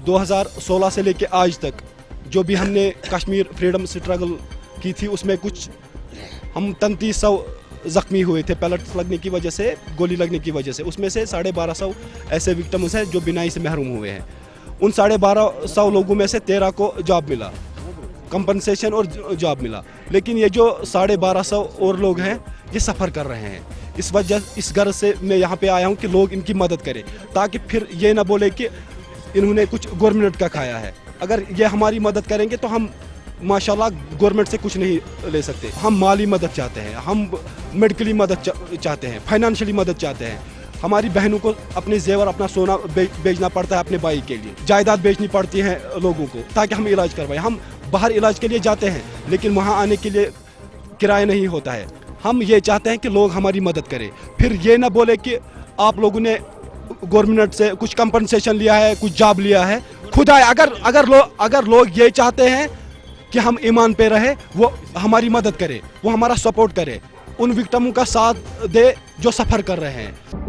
2016 से लेके आज तक जो भी हमने कश्मीर फ्रीडम स्ट्रगल की थी उसमें कुछ हम 3300 ज़ख्मी हुए थे पैलेट्स लगने की वजह से, गोली लगने की वजह से। उसमें से 1250 ऐसे विक्टिम्स हैं जो बिनाई से महरूम हुए हैं। उन 1250 लोगों में से 13 को जॉब मिला, कंपनसेशन और जॉब मिला। लेकिन ये जो 1250 और लोग हैं ये सफ़र कर रहे हैं। इस गर्ज से मैं यहाँ पे आया हूँ कि लोग इनकी मदद करें, ताकि फिर ये ना बोले कि इन्होंने कुछ गवर्नमेंट का खाया है। अगर ये हमारी मदद करेंगे तो हम माशाल्लाह गवर्नमेंट से कुछ नहीं ले सकते। हम माली मदद चाहते हैं, हम मेडिकली मदद चाहते हैं, फाइनेंशियली मदद चाहते हैं। हमारी बहनों को अपने जेवर, अपना सोना बेचना पड़ता है अपने भाई के लिए, जायदाद बेचनी पड़ती है लोगों को ताकि हम इलाज करवाएं। हम बाहर इलाज के लिए जाते हैं लेकिन वहाँ आने के लिए किराया नहीं होता है। हम ये चाहते हैं कि लोग हमारी मदद करें, फिर ये ना बोले कि आप लोगों ने गवर्नमेंट से कुछ कंपनसेशन लिया है, कुछ जॉब लिया है। खुदा अगर लोग ये चाहते हैं कि हम ईमान पे रहे, वो हमारी मदद करे, वो हमारा सपोर्ट करे, उन विक्टिमों का साथ दे जो सफ़र कर रहे हैं।